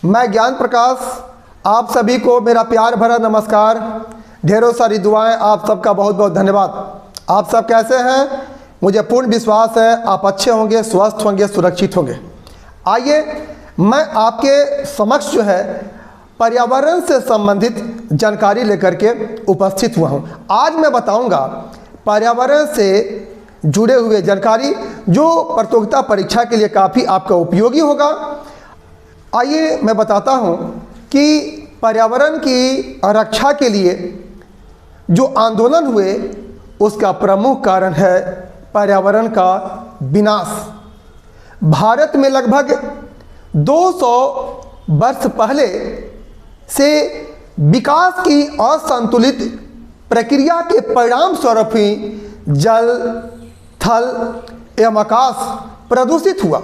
मैं ज्ञान प्रकाश, आप सभी को मेरा प्यार भरा नमस्कार। ढेरों सारी दुआएं, आप सबका बहुत बहुत धन्यवाद। आप सब कैसे हैं? मुझे पूर्ण विश्वास है आप अच्छे होंगे, स्वस्थ होंगे, सुरक्षित होंगे। आइए मैं आपके समक्ष जो है पर्यावरण से संबंधित जानकारी लेकर के उपस्थित हुआ हूं। आज मैं बताऊंगा पर्यावरण से जुड़े हुए जानकारी जो प्रतियोगिता परीक्षा के लिए काफ़ी आपका उपयोगी होगा। आइए मैं बताता हूं कि पर्यावरण की रक्षा के लिए जो आंदोलन हुए उसका प्रमुख कारण है पर्यावरण का विनाश। भारत में लगभग 200 वर्ष पहले से विकास की असंतुलित प्रक्रिया के परिणाम स्वरूप ही जल, थल एवं आकाश प्रदूषित हुआ।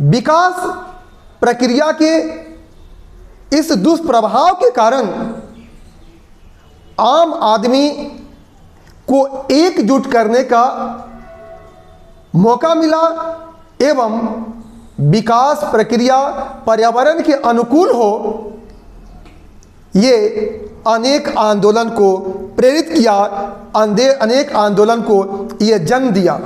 विकास प्रक्रिया के इस दुष्प्रभाव के कारण आम आदमी को एकजुट करने का मौका मिला एवं विकास प्रक्रिया पर्यावरण के अनुकूल हो, ये अनेक आंदोलन को प्रेरित किया, अनेक आंदोलन को ये जन्म दिया।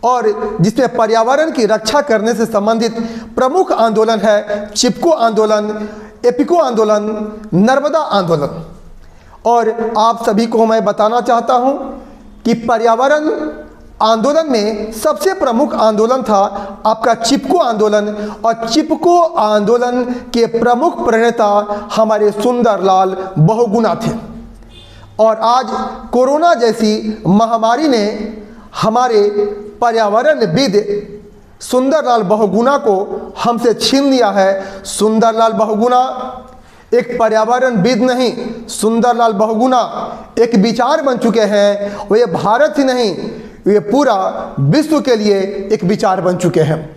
और जिसमें पर्यावरण की रक्षा करने से संबंधित प्रमुख आंदोलन है चिपको आंदोलन, एपिको आंदोलन, नर्मदा आंदोलन। और आप सभी को मैं बताना चाहता हूं कि पर्यावरण आंदोलन में सबसे प्रमुख आंदोलन था आपका चिपको आंदोलन। और चिपको आंदोलन के प्रमुख प्रणेता हमारे सुंदरलाल बहुगुणा थे। और आज कोरोना जैसी महामारी ने हमारे पर्यावरणविद सुंदरलाल बहुगुणा को हमसे छीन लिया है। सुंदरलाल बहुगुणा एक पर्यावरणविद नहीं, सुंदरलाल बहुगुणा एक विचार बन चुके हैं। और ये भारत ही नहीं, ये पूरा विश्व के लिए एक विचार बन चुके हैं।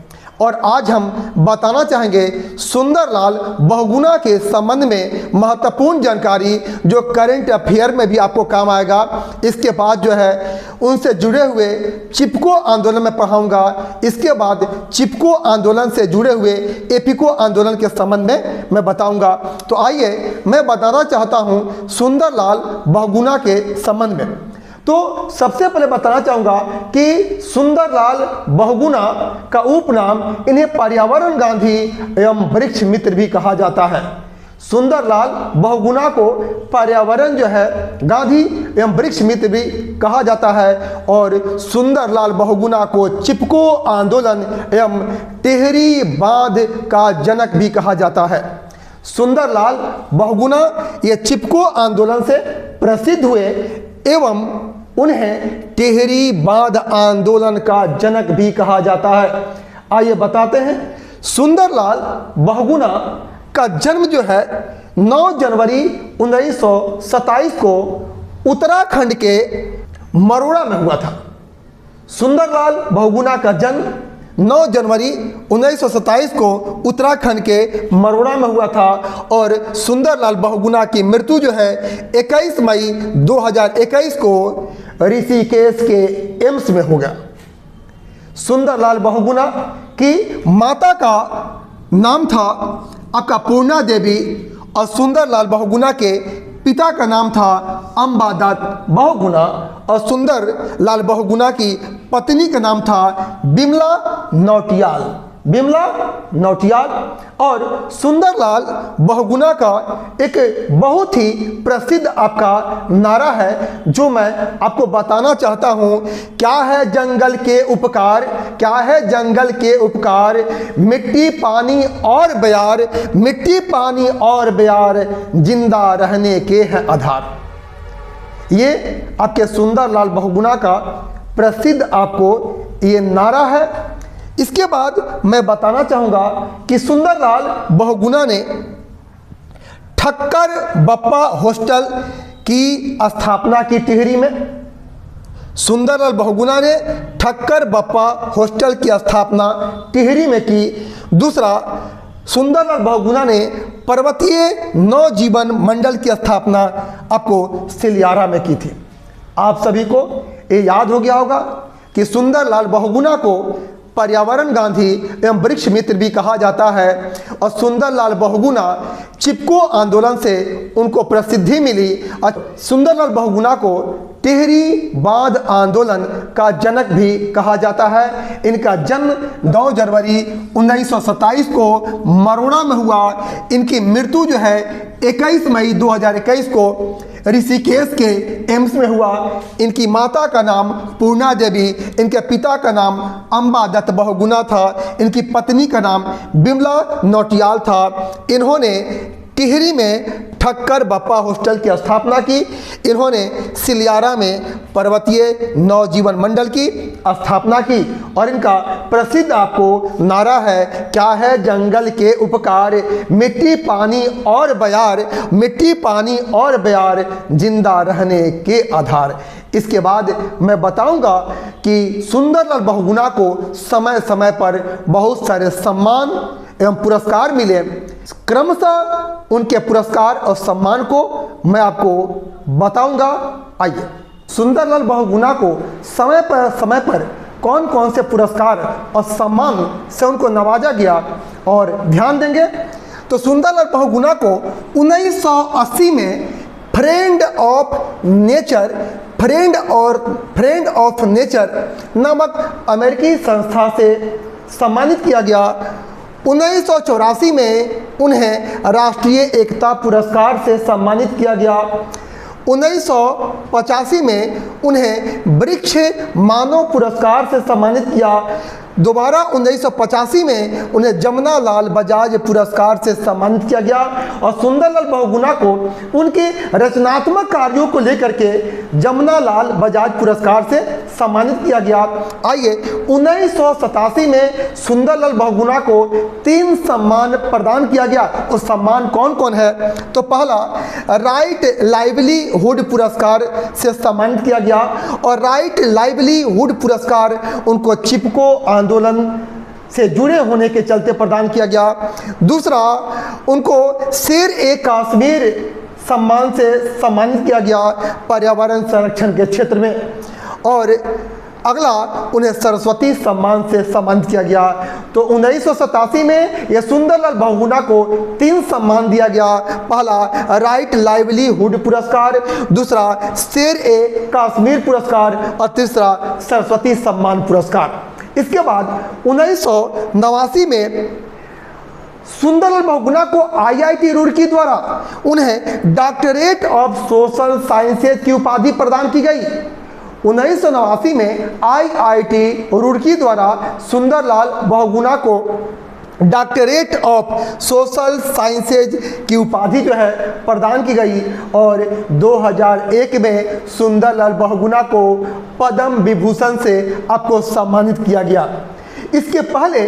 और आज हम बताना चाहेंगे सुंदरलाल बहुगुणा के संबंध में महत्वपूर्ण जानकारी जो करंट अफेयर में भी आपको काम आएगा। इसके बाद जो है उनसे जुड़े हुए चिपको आंदोलन में पढ़ाऊंगा। इसके बाद चिपको आंदोलन से जुड़े हुए एपिको आंदोलन के संबंध में मैं बताऊंगा। तो आइए मैं बताना चाहता हूं सुंदरलाल बहुगुणा के संबंध में। तो सबसे पहले बताना चाहूँगा कि सुंदरलाल बहुगुणा का उपनाम इन्हें पर्यावरण गांधी एवं वृक्ष मित्र भी कहा जाता है। सुंदरलाल बहुगुणा को पर्यावरण जो है गांधी एवं वृक्ष मित्र भी कहा जाता है। और सुंदरलाल बहुगुणा को चिपको आंदोलन एवं टिहरी बांध का जनक भी कहा जाता है। सुंदरलाल बहुगुणा ये चिपको आंदोलन से प्रसिद्ध हुए एवं उन्हें टिहरी बांध आंदोलन का जनक भी कहा जाता है। आइए बताते हैं सुंदरलाल बहुगुणा का जन्म जो है 9 जनवरी 1927 को उत्तराखंड के मरोड़ा में हुआ था। सुंदरलाल बहुगुणा का जन्म 9 जनवरी 1927 को उत्तराखंड के मरोड़ा में हुआ था। और सुंदरलाल बहुगुणा की मृत्यु जो है 21 मई 2021 को ऋषिकेश के एम्स में हो गया। सुंदरलाल बहुगुणा की माता का नाम था आपका पूर्णा देवी और सुंदरलाल बहुगुणा के पिता का नाम था अंबादत्त बहुगुणा। और सुंदरलाल बहुगुणा की पत्नी का नाम था बिमला नौटियाल, बिमला नौटियाल। और सुंदरलाल बहुगुणा का एक बहुत ही प्रसिद्ध आपका नारा है जो मैं आपको बताना चाहता हूँ। क्या है जंगल के उपकार, क्या है जंगल के उपकार, मिट्टी पानी और बयार, मिट्टी पानी और बयार, जिंदा रहने के हैं आधार। ये आपके सुंदरलाल बहुगुणा का प्रसिद्ध आपको ये नारा है। इसके बाद मैं बताना चाहूँगा कि सुंदरलाल बहुगुणा ने ठक्कर बप्पा हॉस्टल की स्थापना की टिहरी में। सुंदरलाल बहुगुणा ने ठक्कर बप्पा हॉस्टल की स्थापना टिहरी में की। दूसरा, सुंदरलाल बहुगुणा ने पर्वतीय नवजीवन मंडल की स्थापना आपको सिलियारा में की थी। आप सभी को ये याद हो गया होगा कि सुंदरलाल बहुगुणा को पर्यावरण गांधी एवं वृक्ष मित्र भी कहा जाता है। और सुंदरलाल बहुगुणा चिपको आंदोलन से उनको प्रसिद्धि मिली। सुंदरलाल बहुगुणा को टिहरी बांध आंदोलन का जनक भी कहा जाता है। इनका जन्म 2 जनवरी 1927 को मरोड़ा में हुआ। इनकी मृत्यु जो है 21 मई 2021 को ऋषिकेश के एम्स में हुआ। इनकी माता का नाम पूर्णा देवी, इनके पिता का नाम अंबा दत्त बहुगुणा था, इनकी पत्नी का नाम बिमला नौटियाल था। इन्होंने टिहरी में ठक्कर बप्पा हॉस्टल की स्थापना की। इन्होंने सिलियारा में पर्वतीय नवजीवन मंडल की स्थापना की। और इनका प्रसिद्ध आपको नारा है, क्या है जंगल के उपकार, मिट्टी पानी और बयार, मिट्टी पानी और बयार, जिंदा रहने के आधार। इसके बाद मैं बताऊंगा कि सुंदरलाल बहुगुणा को समय समय पर बहुत सारे सम्मान एवं पुरस्कार मिले। क्रमशः उनके पुरस्कार और सम्मान को मैं आपको बताऊंगा। आइए, सुंदरलाल बहुगुणा को समय पर कौन कौन से पुरस्कार और सम्मान से उनको नवाजा गया और ध्यान देंगे। तो सुंदरलाल बहुगुणा को 1980 में फ्रेंड ऑफ नेचर नामक अमेरिकी संस्था से सम्मानित किया गया। 1984 में उन्हें राष्ट्रीय एकता पुरस्कार से सम्मानित किया गया। 1985 में उन्हें वृक्ष मानव पुरस्कार से सम्मानित किया। दोबारा 1985 में उन्हें जमुना लाल बजाज पुरस्कार से सम्मानित किया गया। और सुंदरलाल बहुगुणा को उनके रचनात्मक कार्यों को लेकर के जमुना लाल बजाज पुरस्कार से सम्मानित किया गया। आइए, 1987 में सुंदरलाल बहुगुणा को 3 सम्मान प्रदान किया गया। और सम्मान कौन कौन है? तो पहला, राइट लाइवलीहुड पुरस्कार से सम्मानित किया गया। और राइट लाइवलीहुड पुरस्कार उनको चिपको आंदोलन से जुड़े होने के चलते प्रदान किया गया। दूसरा, उनको शेर-ए-कश्मीर सम्मान से सम्मानित किया गया पर्यावरण संरक्षण के क्षेत्र में। और अगला, उन्हें सरस्वती सम्मान से सम्मानित किया गया। तो 1987 में यह सुंदरलाल बहुगुणा को 3 सम्मान दिया गया। पहला राइट लाइवलीहुड पुरस्कार, दूसरा शेर-ए-कश्मीर पुरस्कार और तीसरा सरस्वती सम्मान पुरस्कार। इसके बाद 1989 में सुंदरलाल बहुगुणा को IIT रुड़की द्वारा उन्हें डॉक्टरेट ऑफ सोशल साइंसेज की उपाधि प्रदान की गई। 1989 में IIT रुड़की द्वारा सुंदरलाल बहुगुणा को डॉक्टरेट ऑफ सोशल साइंसेज की उपाधि जो है प्रदान की गई। और 2001 में सुंदरलाल बहुगुणा को पद्म विभूषण से आपको सम्मानित किया गया। इसके पहले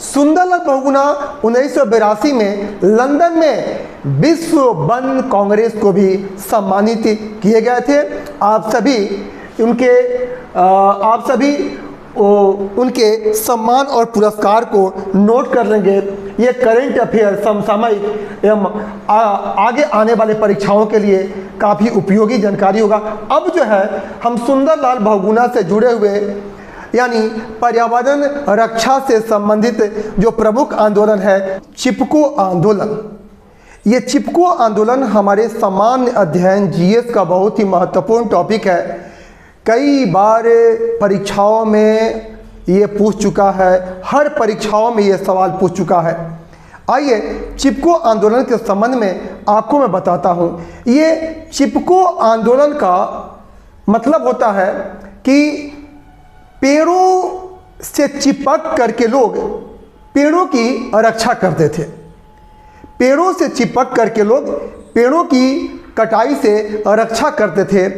सुंदरलाल बहुगुणा 1982 में लंदन में विश्व वन कांग्रेस को भी सम्मानित किए गए थे। आप सभी उनके सम्मान और पुरस्कार को नोट कर लेंगे। ये करेंट अफेयर समसामयिक एवं आगे आने वाले परीक्षाओं के लिए काफ़ी उपयोगी जानकारी होगा। अब जो है हम सुंदरलाल बहुगुणा से जुड़े हुए यानी पर्यावरण रक्षा से संबंधित जो प्रमुख आंदोलन है चिपको आंदोलन। ये चिपको आंदोलन हमारे सामान्य अध्ययन GS का बहुत ही महत्वपूर्ण टॉपिक है। कई बार परीक्षाओं में ये पूछ चुका है, हर परीक्षाओं में ये सवाल पूछ चुका है। आइए, चिपको आंदोलन के संबंध में आपको मैं बताता हूँ। ये चिपको आंदोलन का मतलब होता है कि पेड़ों से चिपक करके लोग पेड़ों की रक्षा करते थे। पेड़ों से चिपक करके लोग पेड़ों की कटाई से रक्षा करते थे।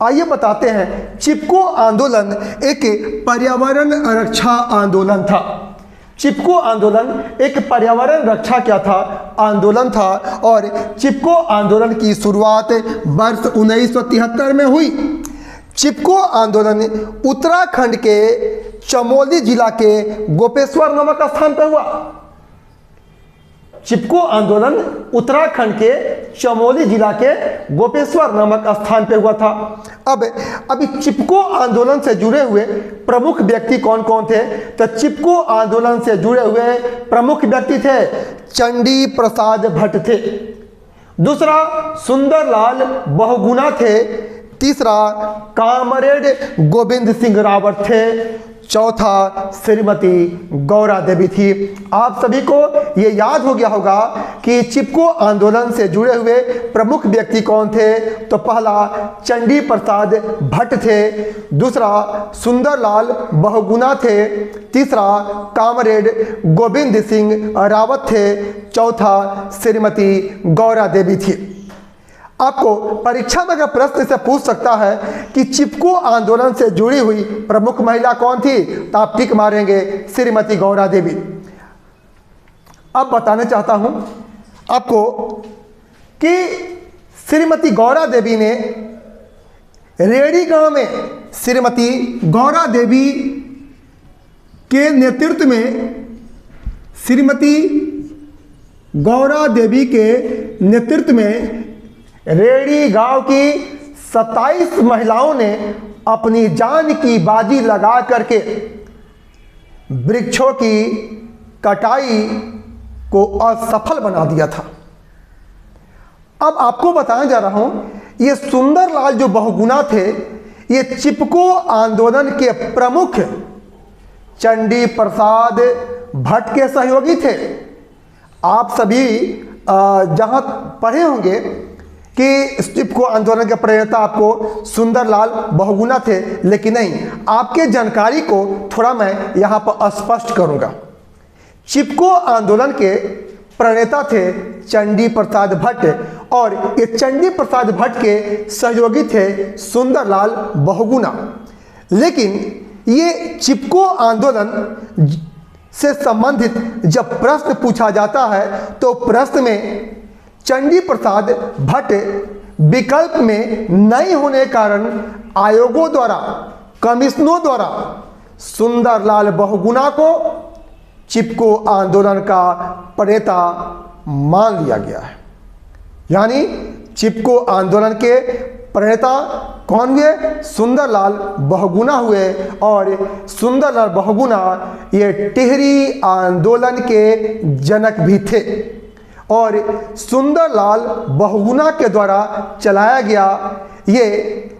आइए बताते हैं, चिपको आंदोलन एक पर्यावरण रक्षा आंदोलन था। चिपको आंदोलन एक पर्यावरण रक्षा क्या था? आंदोलन था। और चिपको आंदोलन की शुरुआत वर्ष 1973 में हुई। चिपको आंदोलन उत्तराखंड के चमोली जिला के गोपेश्वर नामक स्थान पर हुआ। चिपको आंदोलन उत्तराखंड के चमोली जिला के गोपेश्वर नामक स्थान पे हुआ था। अब अभी चिपको आंदोलन से जुड़े हुए प्रमुख व्यक्ति कौन कौन थे? तो चिपको आंदोलन से जुड़े हुए प्रमुख व्यक्ति थे चंडी प्रसाद भट्ट थे, दूसरा सुंदरलाल बहुगुणा थे, तीसरा कामरेड गोविंद सिंह रावत थे, चौथा श्रीमती गौरा देवी थी। आप सभी को ये याद हो गया होगा कि चिपको आंदोलन से जुड़े हुए प्रमुख व्यक्ति कौन थे? तो पहला चंडी प्रसाद भट्ट थे, दूसरा सुंदरलाल बहुगुणा थे, तीसरा कामरेड गोविंद सिंह रावत थे, चौथा श्रीमती गौरा देवी थी। आपको परीक्षा में अगर प्रश्न से पूछ सकता है कि चिपको आंदोलन से जुड़ी हुई प्रमुख महिला कौन थी, तो आप टिक मारेंगे श्रीमती गौरा देवी। अब बताना चाहता हूं आपको कि श्रीमती गौरा देवी ने रेड़ी गांव में श्रीमती गौरा देवी के नेतृत्व में श्रीमती गौरा देवी के नेतृत्व में रेड़ी गांव की 27 महिलाओं ने अपनी जान की बाजी लगा करके वृक्षों की कटाई को असफल बना दिया था। अब आपको बताने जा रहा हूं, ये सुंदरलाल जो बहुगुणा थे, ये चिपको आंदोलन के प्रमुख चंडी प्रसाद भट्ट के सहयोगी थे। आप सभी जहां पढ़े होंगे कि चिपको आंदोलन के प्रेरता आपको सुंदरलाल बहुगुणा थे, लेकिन नहीं, आपके जानकारी को थोड़ा मैं यहाँ पर स्पष्ट करूँगा। चिपको आंदोलन के प्रणेता थे चंडी प्रसाद भट्ट और ये चंडी प्रसाद भट्ट के सहयोगी थे सुंदरलाल बहुगुणा। लेकिन ये चिपको आंदोलन से संबंधित जब प्रश्न पूछा जाता है तो प्रश्न में चंडी प्रसाद भट्ट विकल्प में नहीं होने के कारण आयोगों द्वारा, कमिश्नरों द्वारा सुंदरलाल बहुगुणा को चिपको आंदोलन का प्रणेता मान लिया गया है। यानी चिपको आंदोलन के प्रणेता कौन हुए? सुंदरलाल बहुगुणा हुए और सुंदरलाल बहुगुणा ये टिहरी आंदोलन के जनक भी थे और सुंदरलाल बहुगुणा के द्वारा चलाया गया ये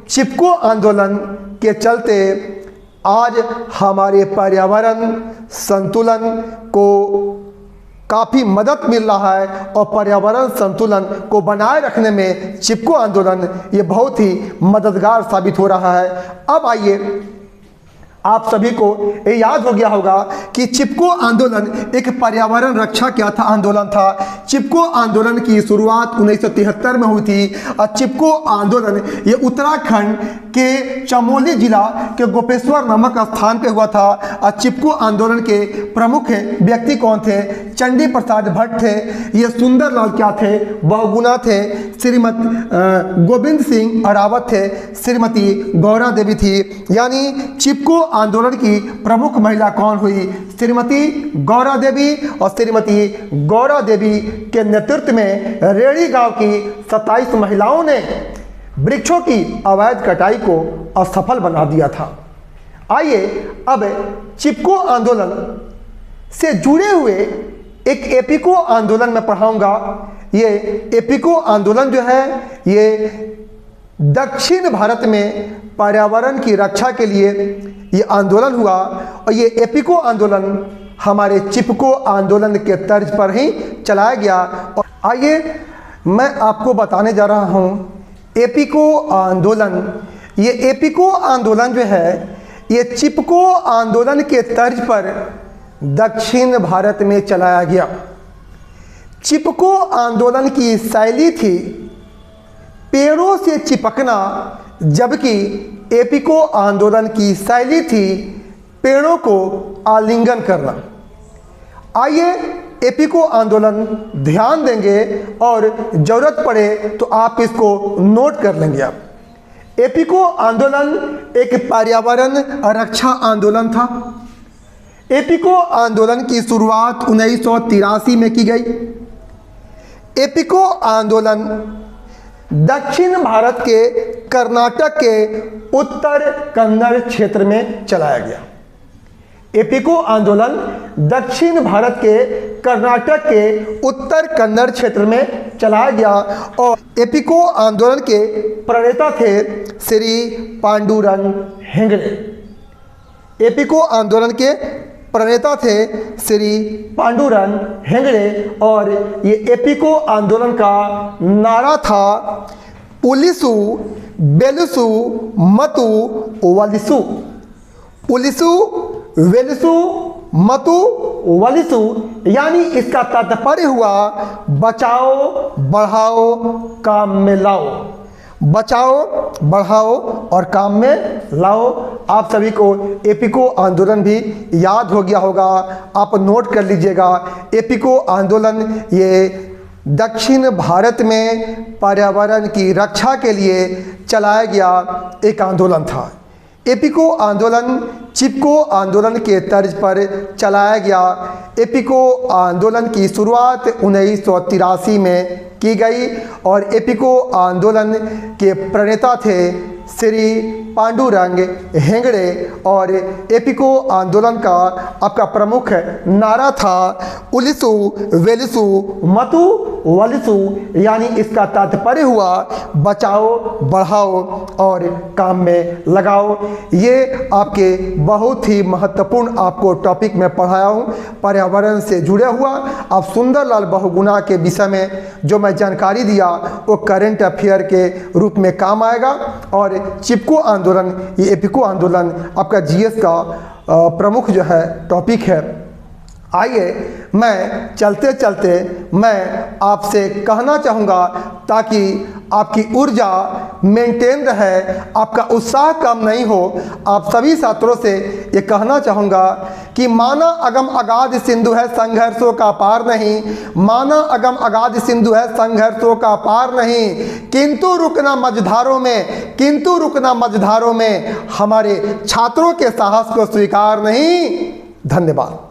चिपको आंदोलन के चलते आज हमारे पर्यावरण संतुलन को काफ़ी मदद मिल रहा है और पर्यावरण संतुलन को बनाए रखने में चिपको आंदोलन ये बहुत ही मददगार साबित हो रहा है। अब आइए, आप सभी को ये याद हो गया होगा कि चिपको आंदोलन एक पर्यावरण रक्षा क्या था आंदोलन था। चिपको आंदोलन की शुरुआत 1973 में हुई थी और चिपको आंदोलन ये उत्तराखंड के चमोली जिला के गोपेश्वर नामक स्थान पे हुआ था। और चिपको आंदोलन के प्रमुख व्यक्ति कौन थे? चंडी प्रसाद भट्ट थे, ये सुंदरलाल क्या थे? बहुगुणा थे, श्रीमती गोविंद सिंह रावत थे, श्रीमती गौरा देवी थी। यानी चिपको आंदोलन की प्रमुख महिला कौन हुई? श्रीमती गौरा देवी और श्रीमती गौरा देवी के नेतृत्व में रेड़ी गांव की 27 महिलाओं ने वृक्षों की अवैध कटाई को असफल बना दिया था। आइए अब चिपको आंदोलन से जुड़े हुए एक एपिको आंदोलन में पढ़ाऊंगा। ये एपिको आंदोलन जो है ये दक्षिण भारत में पर्यावरण की रक्षा के लिए ये आंदोलन हुआ और ये एपिको आंदोलन हमारे चिपको आंदोलन के तर्ज पर ही चलाया गया। और आइए मैं आपको बताने जा रहा हूँ एपिको आंदोलन। ये एपिको आंदोलन जो है ये चिपको आंदोलन के तर्ज पर दक्षिण भारत में चलाया गया। चिपको आंदोलन की शैली थी पेड़ों से चिपकना, जबकि एपिको आंदोलन की शैली थी पेड़ों को आलिंगन करना। आइए एपिको आंदोलन ध्यान देंगे और ज़रूरत पड़े तो आप इसको नोट कर लेंगे। आप एपिको आंदोलन एक पर्यावरण रक्षा आंदोलन था। एपिको आंदोलन की शुरुआत 1983 में की गई। एपिको आंदोलन दक्षिण भारत के कर्नाटक के उत्तर कन्नड़ क्षेत्र में चलाया गया। एपिको आंदोलन दक्षिण भारत के कर्नाटक के उत्तर कन्नड़ क्षेत्र में चलाया गया और एपिको आंदोलन के प्रणेता थे श्री पांडुरंग हेगड़े। एपिको आंदोलन के प्रणेता थे श्री पांडुरंग हेगड़े और ये एपिको आंदोलन का नारा था उलिसु बेलुसु मतु वलिसु। उलिसु वेलिसु मतु वलिसु, यानी इसका तात्पर्य हुआ बचाओ बढ़ाओ काम में लाओ। बचाओ बढ़ाओ और काम में लाओ। आप सभी को एपिको आंदोलन भी याद हो गया होगा, आप नोट कर लीजिएगा। एपिको आंदोलन ये दक्षिण भारत में पर्यावरण की रक्षा के लिए चलाया गया एक आंदोलन था। एपिको आंदोलन चिपको आंदोलन के तर्ज पर चलाया गया। एपिको आंदोलन की शुरुआत 1983 में की गई और एपिको आंदोलन के प्रणेता थे श्री पांडुरंग हेगड़े और एपिको आंदोलन का आपका प्रमुख नारा था उलिसु वेलिसु मतु वलिसु, यानी इसका तात्पर्य हुआ बचाओ बढ़ाओ और काम में लगाओ। ये आपके बहुत ही महत्वपूर्ण आपको टॉपिक में पढ़ाया हूँ, पर्यावरण से जुड़े हुआ। आप सुंदरलाल बहुगुणा के विषय में जो मैं जानकारी दिया वो करंट अफेयर के रूप में काम आएगा। और चिपको आंदोलन, ये एपिको आंदोलन आपका जीएस का प्रमुख जो है टॉपिक है। आइए मैं चलते चलते मैं आपसे कहना चाहूँगा ताकि आपकी ऊर्जा मेंटेन रहे, आपका उत्साह कम नहीं हो, आप सभी छात्रों से ये कहना चाहूँगा कि माना अगम अगाध सिंधु है संघर्षों का पार नहीं। माना अगम अगाध सिंधु है संघर्षों का पार नहीं, किंतु रुकना मझधारों में, किंतु रुकना मझधारों में हमारे छात्रों के साहस को स्वीकार नहीं। धन्यवाद।